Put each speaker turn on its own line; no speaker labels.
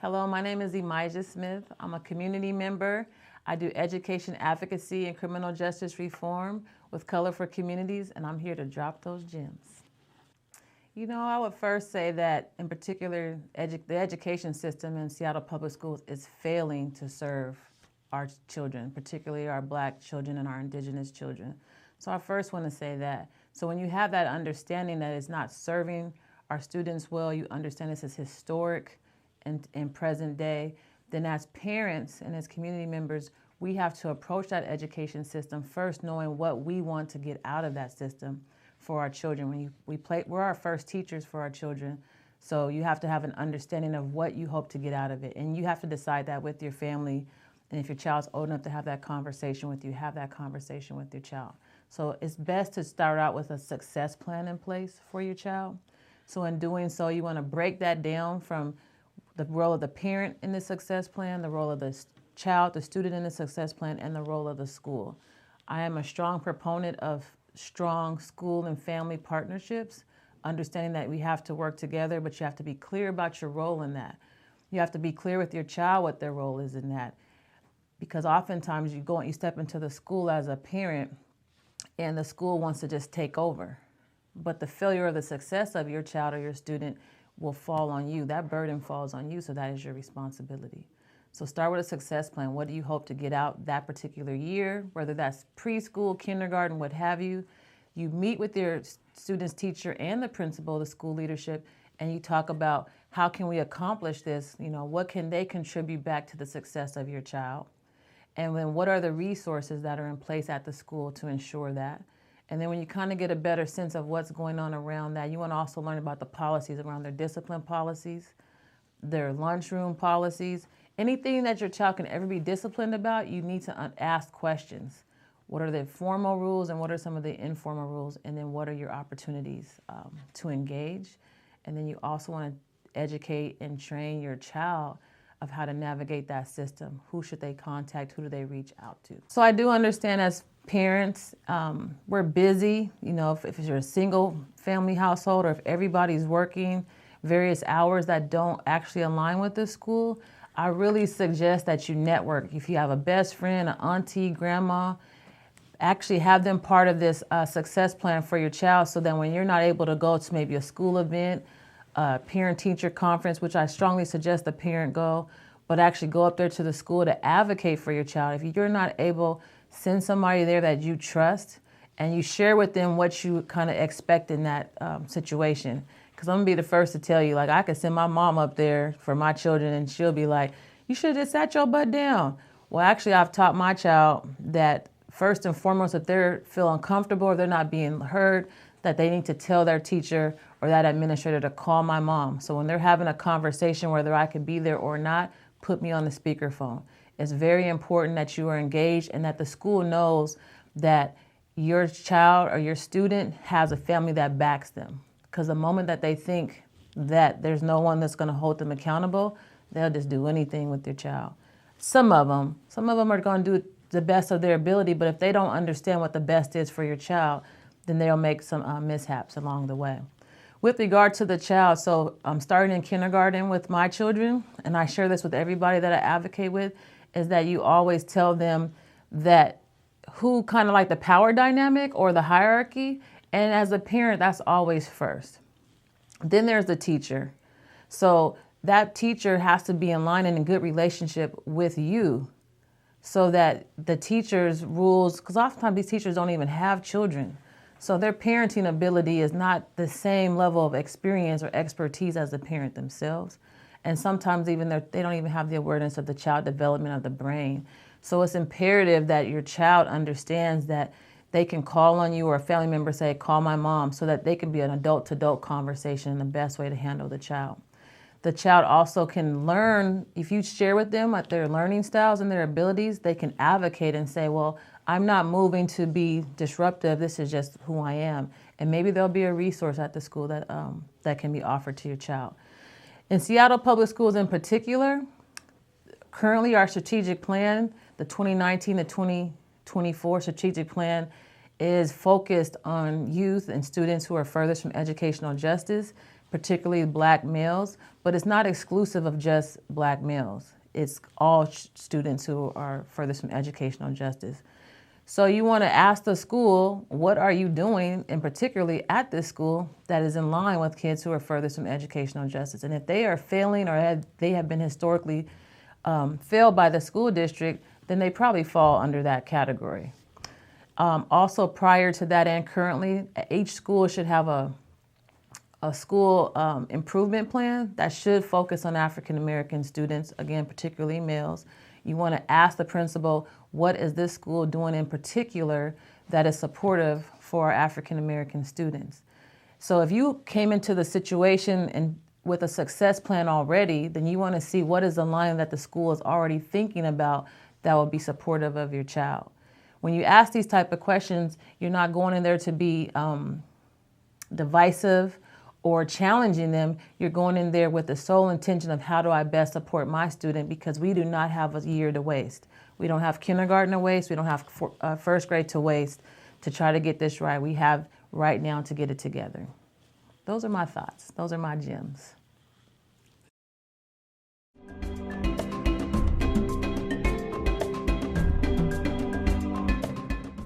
Hello, my name is Emijah Smith. I'm a community member. I do education advocacy and criminal justice reform with Color for Communities, and I'm here to drop those gems. You know, I would first say that, in particular, the education system in Seattle Public Schools is failing to serve our children, particularly our Black children and our Indigenous children. So I first want to say that. So when you have that understanding that it's not serving our students well, you understand this is historic and present day, then as parents and as community members, we have to approach that education system first knowing what we want to get out of that system for our children. We're our first teachers for our children, so you have to have an understanding of what you hope to get out of it. And you have to decide that with your family, and if your child's old enough to have that conversation with you, have that conversation with your child. So it's best to start out with a success plan in place for your child. So in doing so, you want to break that down from the role of the parent in the success plan, the role of the child, the student in the success plan, and the role of the school. I am a strong proponent of strong school and family partnerships, understanding that we have to work together, but you have to be clear about your role in that. You have to be clear with your child what their role is in that. Because oftentimes you step into the school as a parent and the school wants to just take over. But the failure or the success of your child or your student will fall on you. That burden falls on you, so that is your responsibility. So start with a success plan. What do you hope to get out that particular year, whether that's preschool, kindergarten, what have you. You meet with your student's teacher and the principal, the school leadership, and you talk about how can we accomplish this? You know, what can they contribute back to the success of your child? And then what are the resources that are in place at the school to ensure that? And then when you kind of get a better sense of what's going on around that, you want to also learn about the policies around their discipline policies, their lunchroom policies. Anything that your child can ever be disciplined about, you need to ask questions. What are the formal rules and what are some of the informal rules? And then what are your opportunities to engage? And then you also want to educate and train your child of how to navigate that system. Who should they contact? Who do they reach out to? So I do understand as parents, we're busy. You know, if you're a single family household or if everybody's working various hours that don't actually align with the school, I really suggest that you network. If you have a best friend, an auntie, grandma, actually have them part of this success plan for your child so that when you're not able to go to maybe a school event, parent-teacher conference, which I strongly suggest the parent go, but actually go up there to the school to advocate for your child. If you're not able, send somebody there that you trust and you share with them what you kind of expect in that situation. Because I'm going to be the first to tell you, like, I could send my mom up there for my children and she'll be like, you should have just sat your butt down. Well, actually, I've taught my child that first and foremost, if they feel uncomfortable or they're not being heard, that they need to tell their teacher or that administrator to call my mom. So when they're having a conversation, whether I could be there or not, put me on the speakerphone. It's very important that you are engaged and that the school knows that your child or your student has a family that backs them. Because the moment that they think that there's no one that's going to hold them accountable, they'll just do anything with their child. Some of them are going to do the best of their ability, but if they don't understand what the best is for your child, then they'll make some mishaps along the way. With regard to the child, so I'm starting in kindergarten with my children, and I share this with everybody that I advocate with, is that you always tell them that who kind of like the power dynamic or the hierarchy, and as a parent, that's always first. Then there's the teacher. So that teacher has to be in line and in good relationship with you so that the teacher's rules, because oftentimes these teachers don't even have children. So their parenting ability is not the same level of experience or expertise as the parent themselves. And sometimes even they don't even have the awareness of the child development of the brain. So it's imperative that your child understands that they can call on you or a family member say, call my mom, so that they can be an adult-to-adult conversation and the best way to handle the child. The child also can learn, if you share with them like their learning styles and their abilities, they can advocate and say, well, I'm not moving to be disruptive. This is just who I am. And maybe there'll be a resource at the school that can be offered to your child. In Seattle Public Schools in particular, currently our strategic plan, the 2019 to 2024 strategic plan, is focused on youth and students who are furthest from educational justice, particularly Black males, but it's not exclusive of just Black males. It's all students who are furthest from educational justice. So you want to ask the school, what are you doing, and particularly at this school, that is in line with kids who are furthest from educational justice? And if they are failing or they have been historically failed by the school district, then they probably fall under that category. Also, prior to that and currently, each school should have a school improvement plan that should focus on African American students, again, particularly males. You want to ask the principal, what is this school doing in particular that is supportive for our African American students? So if you came into the situation and with a success plan already, then you want to see what is the line that the school is already thinking about that will be supportive of your child. When you ask these type of questions, you're not going in there to be divisive or challenging them. You're going in there with the sole intention of how do I best support my student, because we do not have a year to waste. We don't have kindergarten to waste. We don't have first grade to waste to try to get this right. We have right now to get it together. Those are my thoughts. Those are my gems.